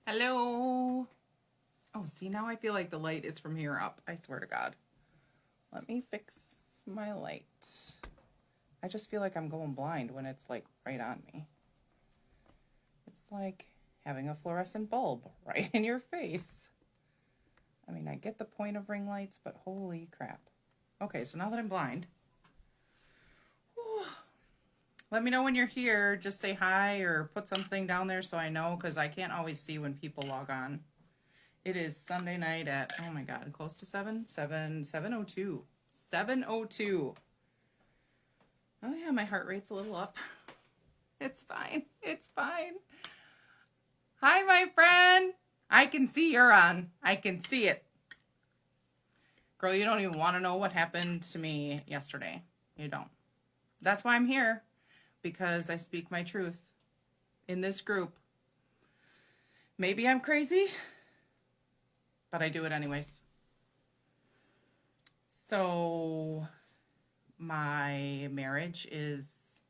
Hello. Oh, see, now I feel like the light is from here up. I swear to God. Let me fix my light. I just feel like I'm going blind when it's like right on me. It's like having a fluorescent bulb right in your face. I mean, I get the point of ring lights, but holy crap. Okay, so now that I'm blind, let me know when you're here. Just say hi or put something down there so I know, because I can't always see when people log on. It is Sunday night at, oh my God, close to 7:02. 7:02. Oh yeah, my heart rate's a little up. It's fine. It's fine. Hi, my friend. I can see you're on. I can see it. Girl, you don't even want to know what happened to me yesterday. You don't. That's why I'm here. Because I speak my truth in this group. Maybe I'm crazy, but I do it anyways. So, my marriage is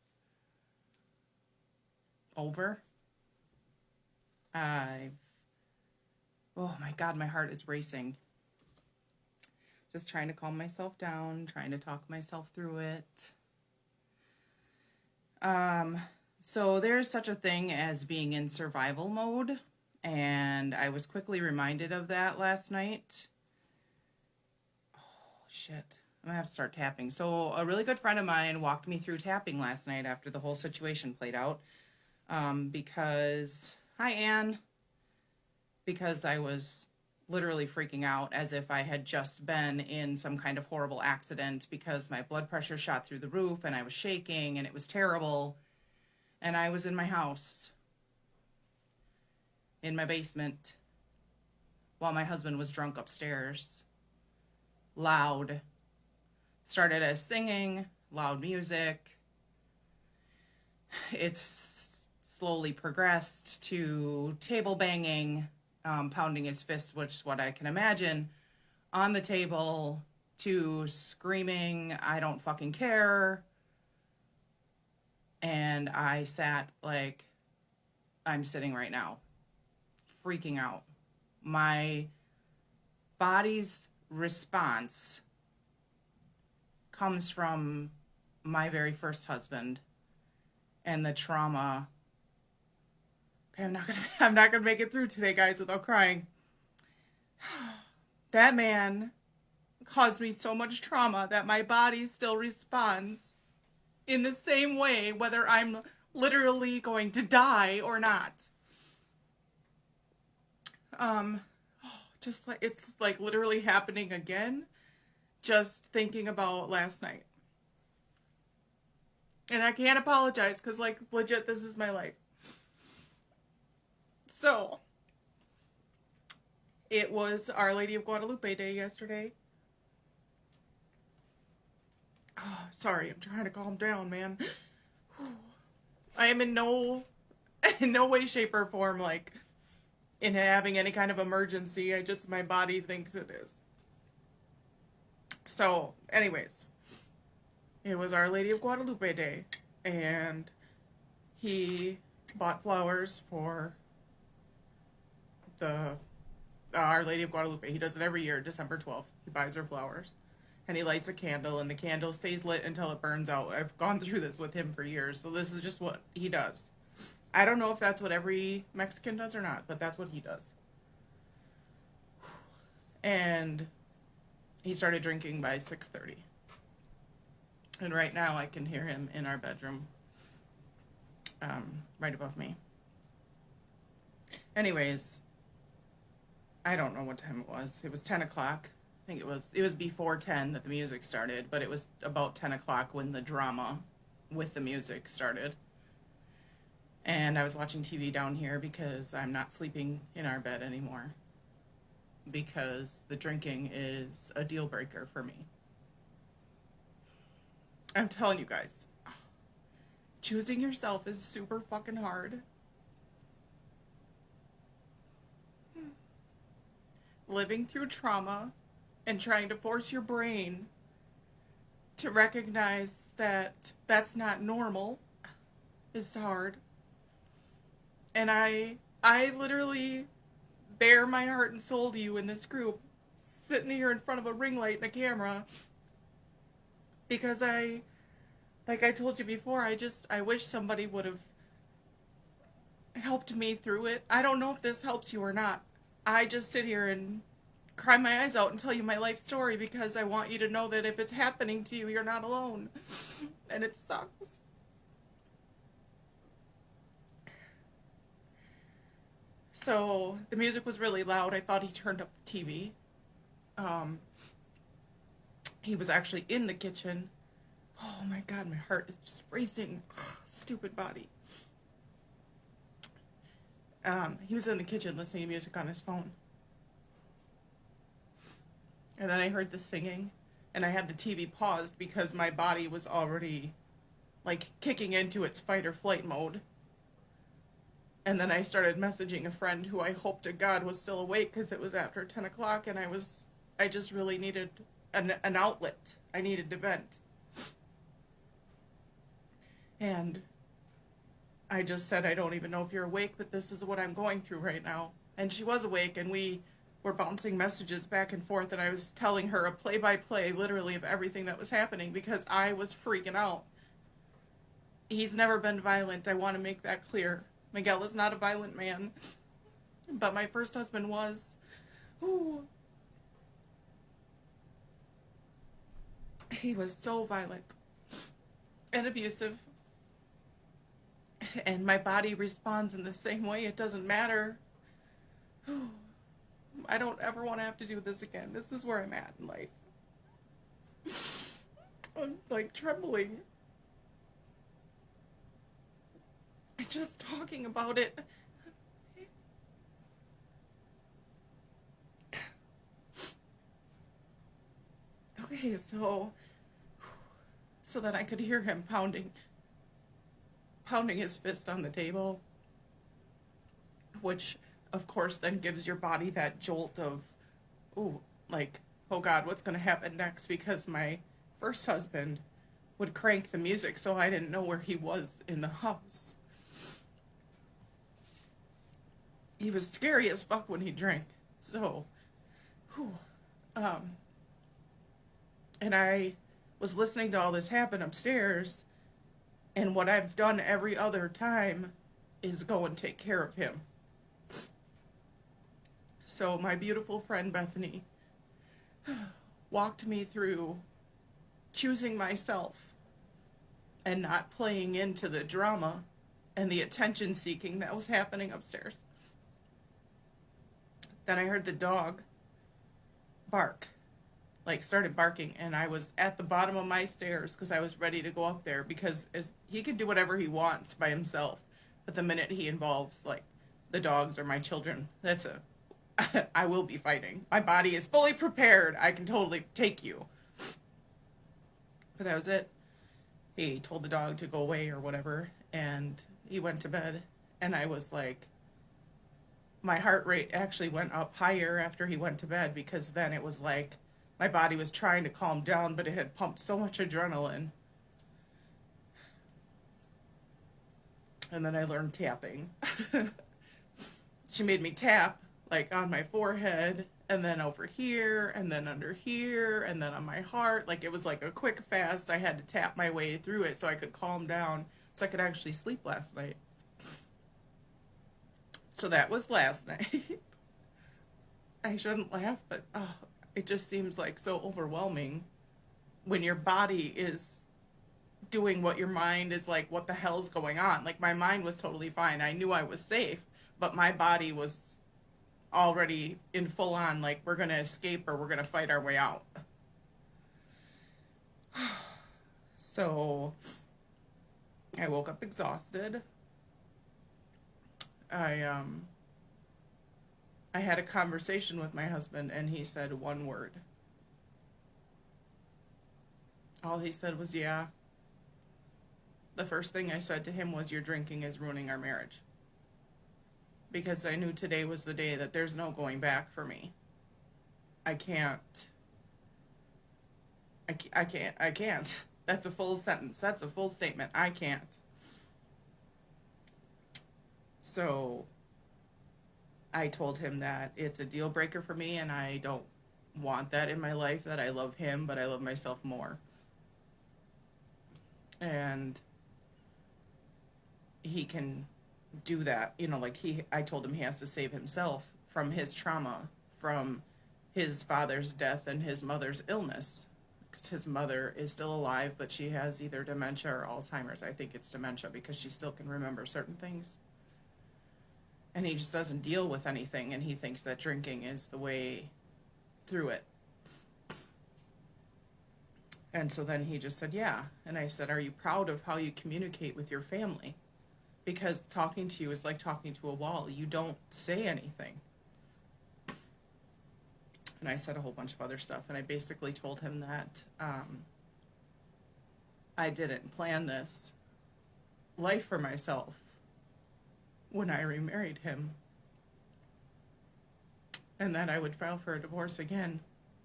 over. Oh my God, my heart is racing. Just trying to calm myself down, trying to talk myself through it. So there's such a thing as being in survival mode, and I was quickly reminded of that last night. Oh, shit. I'm gonna have to start tapping. So a really good friend of mine walked me through tapping last night after the whole situation played out. Because, hi Anne, because I was literally freaking out as if I had just been in some kind of horrible accident, because my blood pressure shot through the roof and I was shaking and it was terrible. And I was in my house, in my basement, while my husband was drunk upstairs, loud. Started as singing, loud music. It's slowly progressed to table banging, pounding his fist, which is what I can imagine, on the table, to screaming, I don't fucking care. And I sat like I'm sitting right now, freaking out. My body's response comes from my very first husband and the trauma. Okay, I'm not gonna make it through today, guys, without crying. That man caused me so much trauma that my body still responds in the same way, whether I'm literally going to die or not. Just like it's like literally happening again, just thinking about last night. And I can't apologize because, like, legit, this is my life. So, it was Our Lady of Guadalupe Day yesterday. Oh, sorry, I'm trying to calm down, man. I am in no way, shape, or form, like, in having any kind of emergency. My body thinks it is. So, anyways, it was Our Lady of Guadalupe Day, and he bought flowers for the Our Lady of Guadalupe. He does it every year, December 12th. He buys her flowers. And he lights a candle, and the candle stays lit until it burns out. I've gone through this with him for years, so this is just what he does. I don't know if that's what every Mexican does or not, but that's what he does. And he started drinking by 6:30. And right now I can hear him in our bedroom, right above me. Anyways, I don't know what time it was. It was 10 o'clock. I think it was before 10 that the music started, but it was about 10 o'clock when the drama with the music started. And I was watching TV down here because I'm not sleeping in our bed anymore, because the drinking is a deal breaker for me. I'm telling you guys, choosing yourself is super fucking hard. Living through trauma and trying to force your brain to recognize that that's not normal is hard. And I literally bare my heart and soul to you in this group, sitting here in front of a ring light and a camera, because like I told you before, I wish somebody would have helped me through it. I don't know if this helps you or not. I just sit here and cry my eyes out and tell you my life story because I want you to know that if it's happening to you, you're not alone. And it sucks. So the music was really loud. I thought he turned up the TV. Um, he was actually in the kitchen. Oh my God, my heart is just racing. Ugh, stupid body. He was in the kitchen listening to music on his phone. And then I heard the singing, and I had the TV paused because my body was already, like, kicking into its fight or flight mode. And then I started messaging a friend who I hoped to God was still awake because it was after 10 o'clock, and I just really needed an outlet. I needed to vent. And I just said, I don't even know if you're awake, but this is what I'm going through right now. And she was awake, and we were bouncing messages back and forth, and I was telling her a play-by-play, literally, of everything that was happening because I was freaking out. He's never been violent. I want to make that clear. Miguel is not a violent man, but my first husband was. Ooh. He was so violent and abusive. And my body responds in the same way. It doesn't matter. I don't ever want to have to do this again. This is where I'm at in life. I'm like trembling. Just talking about it. Okay, so that I could hear him pounding his fist on the table, which of course then gives your body that jolt of, ooh, like, oh God, what's going to happen next? Because my first husband would crank the music so I didn't know where he was in the house. He was scary as fuck when he drank. So, whew, and I was listening to all this happen upstairs, and what I've done every other time is go and take care of him. So my beautiful friend Bethany walked me through choosing myself and not playing into the drama and the attention seeking that was happening upstairs. Then I heard the dog bark, like started barking, and I was at the bottom of my stairs because I was ready to go up there because he can do whatever he wants by himself, but the minute he involves like the dogs or my children, I will be fighting. My body is fully prepared. I can totally take you. But that was it. He told the dog to go away or whatever, and he went to bed, and I was like, my heart rate actually went up higher after he went to bed because then it was like my body was trying to calm down, but it had pumped so much adrenaline. And then I learned tapping. She made me tap like on my forehead and then over here and then under here and then on my heart. Like it was like a quick fast. I had to tap my way through it so I could calm down so I could actually sleep last night. So that was last night. I shouldn't laugh, but it just seems like so overwhelming when your body is doing what your mind is like, what the hell's going on? Like my mind was totally fine. I knew I was safe, but my body was already in full on, like we're going to escape or we're going to fight our way out. So I woke up exhausted. I had a conversation with my husband and he said one word. All he said was, yeah. The first thing I said to him was, your drinking is ruining our marriage. Because I knew today was the day that there's no going back for me. I can't. That's a full sentence. That's a full statement. I can't. So I told him that it's a deal breaker for me and I don't want that in my life, that I love him, but I love myself more. And he can do that, like I told him he has to save himself from his trauma, from his father's death and his mother's illness, because his mother is still alive, but she has either dementia or Alzheimer's. I think it's dementia because she still can remember certain things, and he just doesn't deal with anything, and he thinks that drinking is the way through it. And so then he just said, yeah. And I said, are you proud of how you communicate with your family? Because talking to you is like talking to a wall. You don't say anything. And I said a whole bunch of other stuff. And I basically told him that I didn't plan this life for myself when I remarried him. And that I would file for a divorce again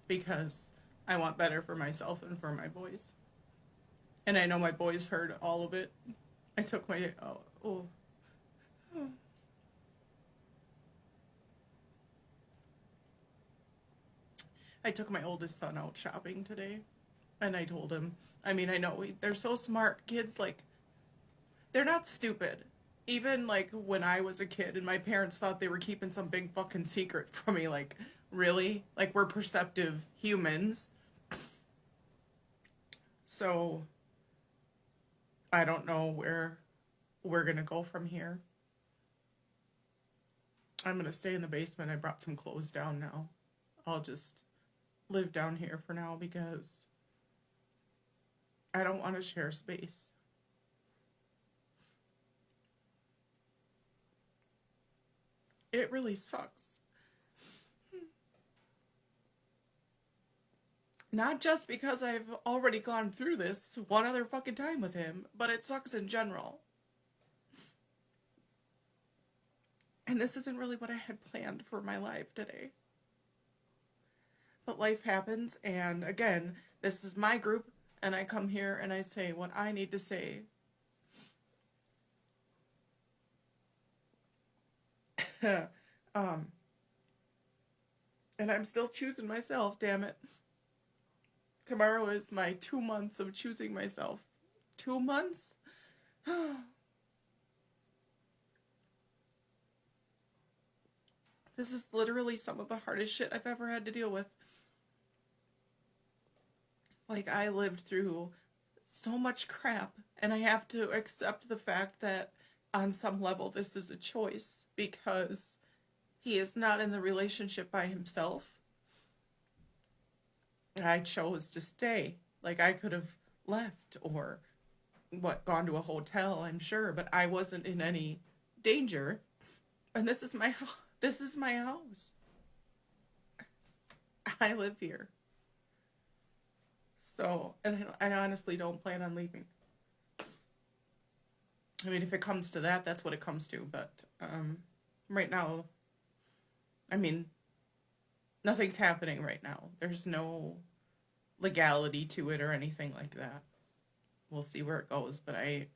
because I want better for myself and for my boys. And I know my boys heard all of it. I took my... I took my oldest son out shopping today. And I told him, I know they're so smart. Kids, like, they're not stupid. Even, like, when I was a kid and my parents thought they were keeping some big fucking secret from me, like, really? Like, we're perceptive humans. So, I don't know where we're gonna go from here. I'm gonna stay in the basement. I brought some clothes down now. I'll just live down here for now because I don't want to share space. It really sucks. Not just because I've already gone through this one other fucking time with him, but it sucks in general. And this isn't really what I had planned for my life today. But life happens, and again, this is my group, and I come here and I say what I need to say. And I'm still choosing myself, damn it. Tomorrow is my 2 months of choosing myself. 2 months? This is literally some of the hardest shit I've ever had to deal with. Like, I lived through so much crap, and I have to accept the fact that on some level this is a choice because he is not in the relationship by himself. I chose to stay. Like, I could have left or gone to a hotel, I'm sure, but I wasn't in any danger. And this is my house. I live here. So, and I honestly don't plan on leaving. I mean, if it comes to that, that's what it comes to. But right now, nothing's happening right now. There's no legality to it or anything like that. We'll see where it goes. But I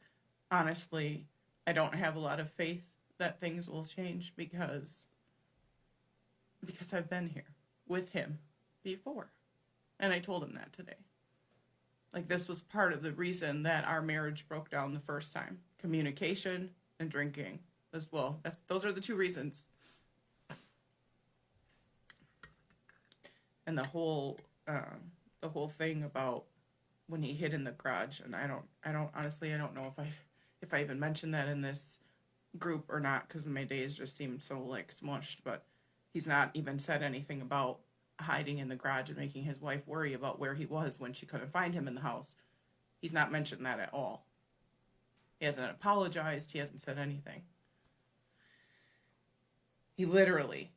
don't have a lot of faith that things will change because I've been here with him before. And I told him that today. Like, this was part of the reason that our marriage broke down the first time. Communication and drinking as well. Those are the two reasons. And the whole thing about when he hid in the garage, and I don't know if I even mentioned that in this group or not, because my days just seemed so like smushed, but he's not even said anything about hiding in the garage and making his wife worry about where he was when she couldn't find him in the house. He's not mentioned that at all. He hasn't apologized. He hasn't said anything. He literally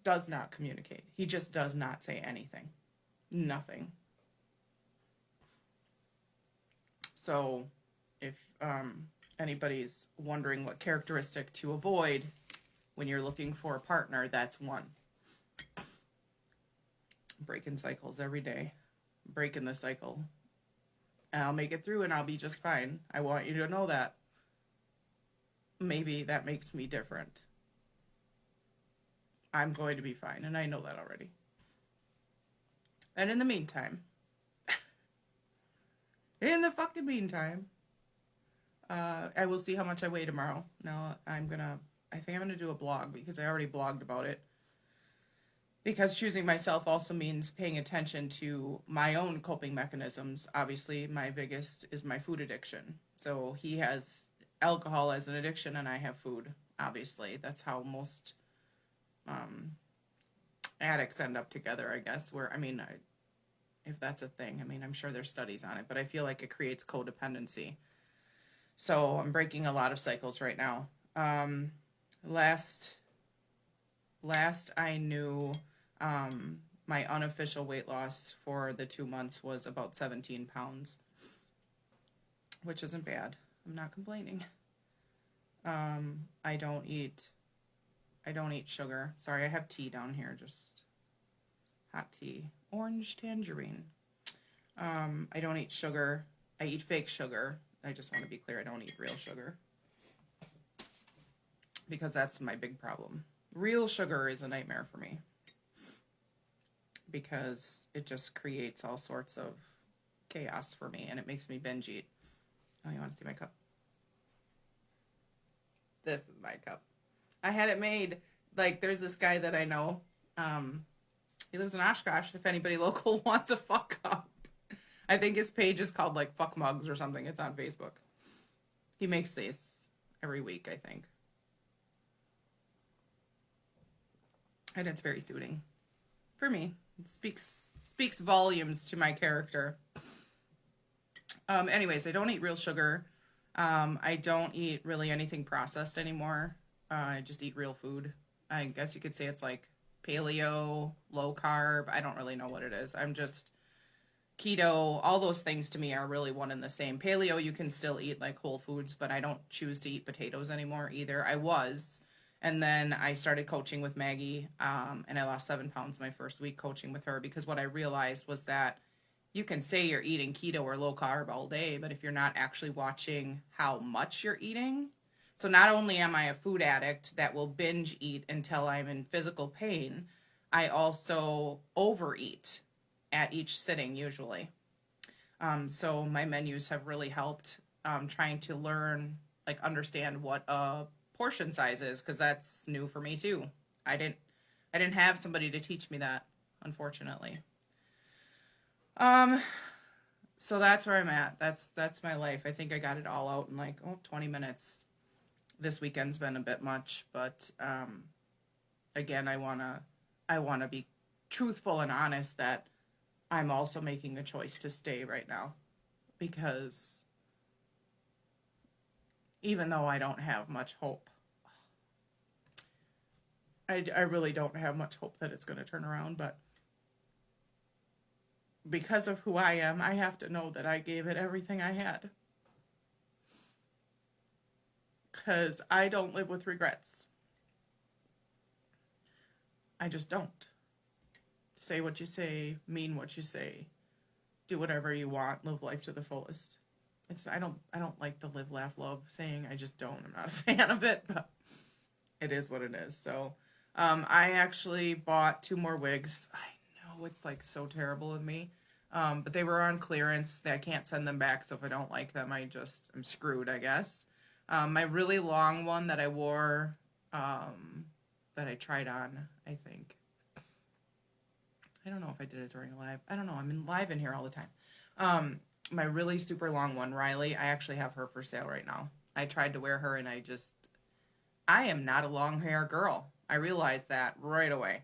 does not communicate. He just does not say anything. Nothing. So if anybody's wondering what characteristic to avoid when you're looking for a partner, that's one. Breaking cycles every day. Breaking the cycle. And I'll make it through and I'll be just fine. I want you to know that. Maybe that makes me different. I'm going to be fine, and I know that already. And in the meantime, I will see how much I weigh tomorrow. Now, I think I'm going to do a blog because I already blogged about it. Because choosing myself also means paying attention to my own coping mechanisms. Obviously, my biggest is my food addiction. So he has alcohol as an addiction and I have food. Obviously, that's how most addicts end up together, I guess. If that's a thing. I'm sure there's studies on it, but I feel like it creates codependency. So I'm breaking a lot of cycles right now. Last I knew, my unofficial weight loss for the 2 months was about 17 pounds, which isn't bad. I'm not complaining. I don't eat sugar. Sorry, I have tea down here, just hot tea. Orange tangerine. I don't eat sugar. I eat fake sugar. I just want to be clear, I don't eat real sugar. Because that's my big problem. Real sugar is a nightmare for me. Because it just creates all sorts of chaos for me, and it makes me binge eat. Oh, you want to see my cup? This is my cup. I had it made. Like, there's this guy that I know. He lives in Oshkosh. If anybody local wants a fuck cup. I think his page is called, like, Fuck Mugs or something. It's on Facebook. He makes these every week, I think. And it's very soothing. For me. It speaks volumes to my character. Anyways, I don't eat real sugar. I don't eat really anything processed anymore. I just eat real food. I guess you could say it's like paleo, low carb. I don't really know what it is. I'm just keto. All those things to me are really one and the same. Paleo, you can still eat like whole foods, but I don't choose to eat potatoes anymore either. I was. And then I started coaching with Maggie, and I lost 7 pounds my first week coaching with her, because what I realized was that you can say you're eating keto or low carb all day, but if you're not actually watching how much you're eating. So not only am I a food addict that will binge eat until I'm in physical pain, I also overeat at each sitting usually. So my menus have really helped trying to understand what a portion size is, because that's new for me too. I didn't have somebody to teach me that, unfortunately. So that's where I'm at. That's my life. I think I got it all out in 20 minutes. This weekend's been a bit much, but again, I wanna be truthful and honest that I'm also making a choice to stay right now, because even though I don't have much hope, I really don't have much hope that it's going to turn around, but because of who I am, I have to know that I gave it everything I had. Because I don't live with regrets. I just don't. Say what you say, mean what you say, do whatever you want, live life to the fullest. I don't like the live, laugh, love saying. I just don't. I'm not a fan of it, but it is what it is. So I actually bought 2 more wigs. I know it's so terrible of me. But they were on clearance. I can't send them back, so if I don't like them, I'm screwed, I guess. My really long one that I wore, that I tried on, I think. I don't know if I did it during a live. I don't know. I'm live in here all the time. My really super long one, Riley, I actually have her for sale right now. I tried to wear her, and I am not a long hair girl. I realized that right away.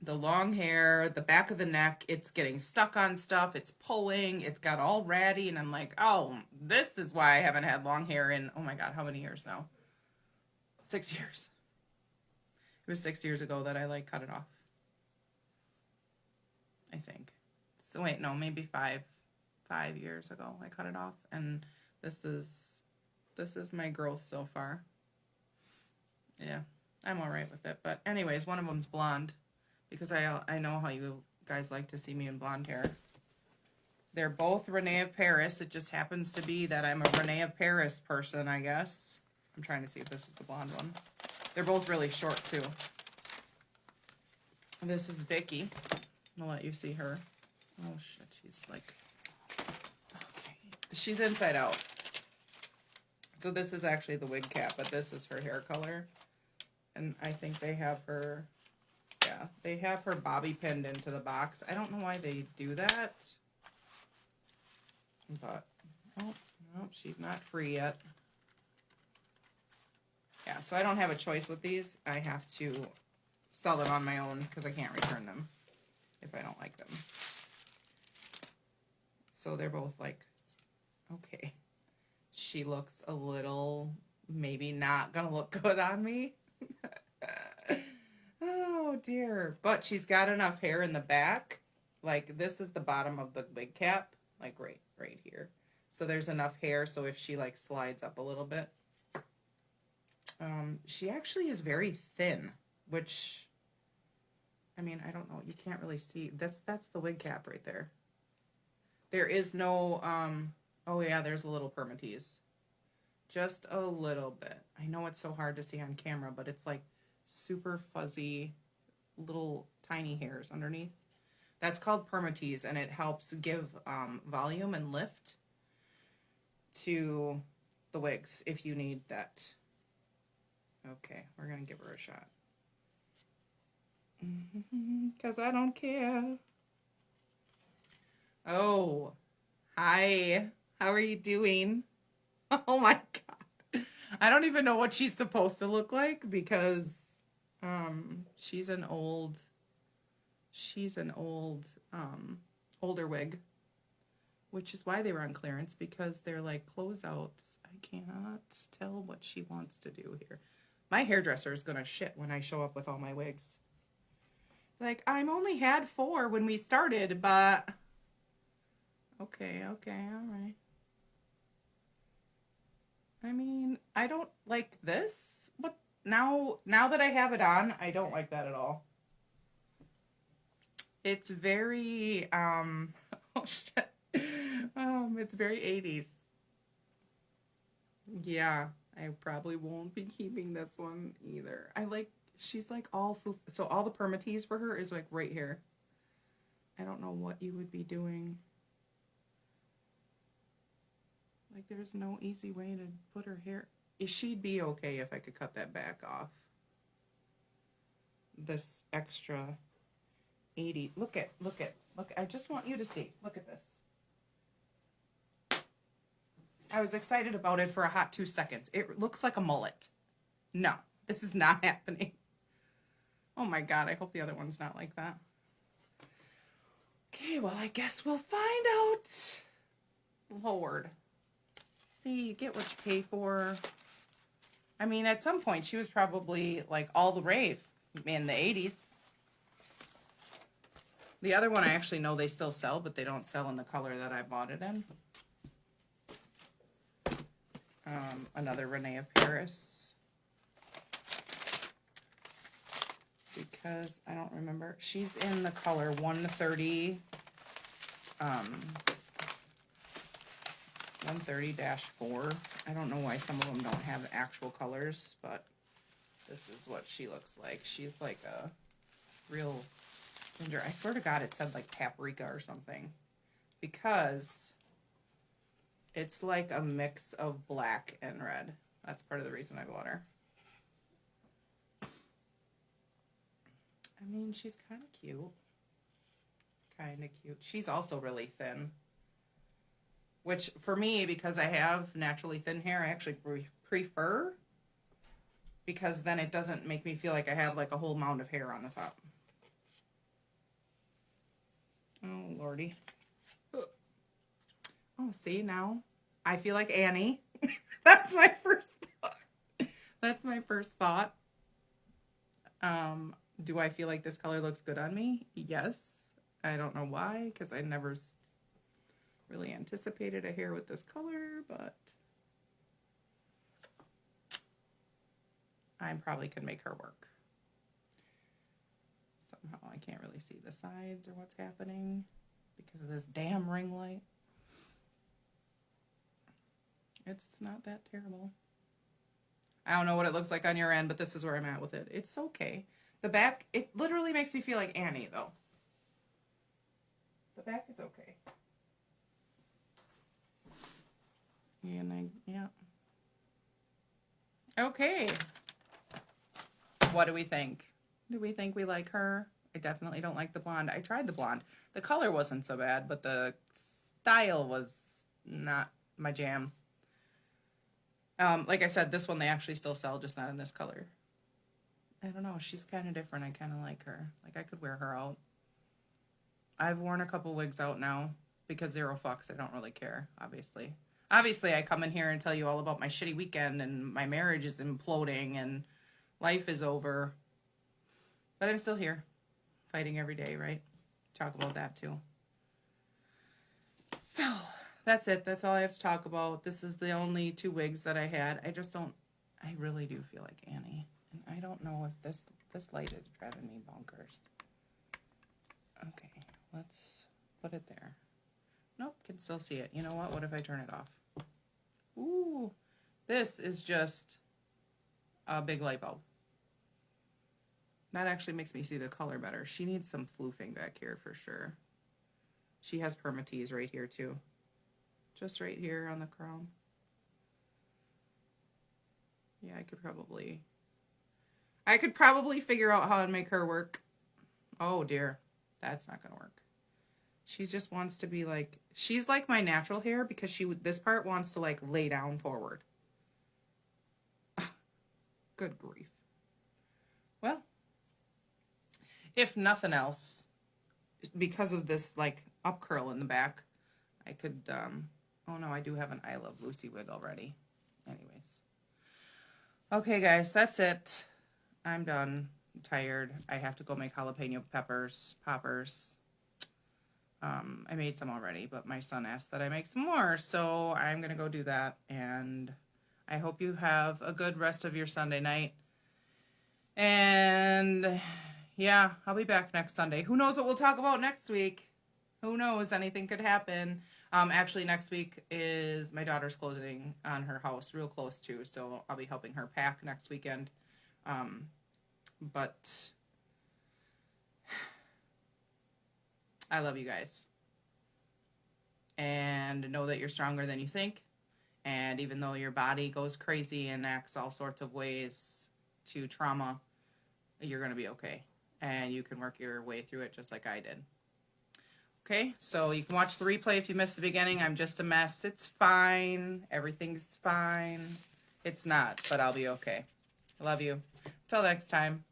The long hair, the back of the neck, it's getting stuck on stuff. It's pulling. It's got all ratty. And I'm like, oh, this is why I haven't had long hair in, oh my God, how many years now? 6 years. It was 6 years ago that I cut it off. I think. So wait, no, maybe 5 years ago I cut it off. And this is my growth so far. Yeah, I'm all right with it. But anyways, one of them's blonde, because I know how you guys like to see me in blonde hair. They're both Renee of Paris. It just happens to be that I'm a Renee of Paris person, I guess. I'm trying to see if this is the blonde one. They're both really short, too. This is Vicky. I'll let you see her. Oh shit, she's like, okay. She's inside out. So this is actually the wig cap, but this is her hair color. And I think they have her, yeah, they have her bobby pinned into the box. I don't know why they do that. But, oh, no, she's not free yet. Yeah, so I don't have a choice with these. I have to sell them on my own because I can't return them if I don't like them. So they're both like, okay. She looks a little, maybe not gonna look good on me. Oh dear. But she's got enough hair in the back. Like this is the bottom of the wig cap. Like right here. So there's enough hair so if she like slides up a little bit. She actually is very thin, which, I mean, I don't know. You can't really see. That's the wig cap right there. There is no, oh yeah, there's a little permatease. Just a little bit. I know it's so hard to see on camera, but it's like super fuzzy little tiny hairs underneath. That's called permatease, and it helps give volume and lift to the wigs if you need that. Okay, we're going to give her a shot. Because I don't care. Oh, hi. How are you doing? Oh my God. I don't even know what she's supposed to look like because she's an old older wig, which is why they were on clearance, because they're like closeouts. I cannot tell what she wants to do here. My hairdresser is gonna shit when I show up with all my wigs. Like, I'm only had 4 when we started, but okay, all right. I mean, I don't like this. What now that I have it on, I don't like that at all. It's very oh shit. It's very 80s. Yeah, I probably won't be keeping this one either. She's like all foof. So all the permatease for her is like right here. I don't know what you would be doing. Like there's no easy way to put her hair. She'd be okay if I could cut that back off. This extra 80. Look. I just want you to see. Look at this. I was excited about it for a hot 2 seconds. It looks like a mullet. No, this is not happening. Oh my God, I hope the other one's not like that. Okay, well, I guess we'll find out. Lord. See, you get what you pay for. I mean, at some point, she was probably like all the rave in the 80s. The other one I actually know they still sell, but they don't sell in the color that I bought it in. Another Renee of Paris. Because I don't remember. She's in the color 130. 130-4. I don't know why some of them don't have actual colors, but this is what she looks like. She's like a real ginger. I swear to God it said like paprika or something. Because it's like a mix of black and red. That's part of the reason I bought her. I mean, she's kind of cute. She's also really thin. Which, for me, because I have naturally thin hair, I actually prefer. Because then it doesn't make me feel like I have like a whole mound of hair on the top. Oh, Lordy. Oh, see, now I feel like Annie. That's my first thought. That's my first thought. Do I feel like this color looks good on me? Yes. I don't know why, because I never really anticipated a hair with this color, but I probably could make her work. Somehow I can't really see the sides or what's happening because of this damn ring light. It's not that terrible. I don't know what it looks like on your end, but this is where I'm at with it. It's okay. The back, it literally makes me feel like Annie, though. The back is okay. And yeah. Okay. What do we think? Do we think we like her? I definitely don't like the blonde. I tried the blonde. The color wasn't so bad, but the style was not my jam. Like I said, this one they actually still sell, just not in this color. I don't know. She's kind of different. I kind of like her. Like, I could wear her out. I've worn a couple wigs out now because zero fucks. I don't really care, obviously. Obviously, I come in here and tell you all about my shitty weekend and my marriage is imploding and life is over. But I'm still here, fighting every day, right? Talk about that, too. So, that's it. That's all I have to talk about. This is the only 2 wigs that I had. I really do feel like Annie. And I don't know if this light is driving me bonkers. Okay, let's put it there. Nope, can still see it. You know what? What if I turn it off? Ooh, this is just a big light bulb. That actually makes me see the color better. She needs some floofing back here for sure. She has permatease right here too. Just right here on the crown. Yeah, I could probably figure out how to make her work. Oh dear, that's not gonna work. She just wants to be like, she's like my natural hair because this part wants to like lay down forward. Good grief. Well, if nothing else, because of this like up curl in the back, I could, oh no, I do have an I Love Lucy wig already. Anyways. Okay guys, that's it. I'm done. I'm tired. I have to go make jalapeno poppers. I made some already, but my son asked that I make some more, so I'm going to go do that, and I hope you have a good rest of your Sunday night, and yeah, I'll be back next Sunday. Who knows what we'll talk about next week? Who knows? Anything could happen. Actually, next week is my daughter's closing on her house, real close too, so I'll be helping her pack next weekend, but I love you guys. And know that you're stronger than you think. And even though your body goes crazy and acts all sorts of ways to trauma, you're going to be okay. And you can work your way through it just like I did. Okay, so you can watch the replay if you missed the beginning. I'm just a mess. It's fine. Everything's fine. It's not, but I'll be okay. I love you. Until next time.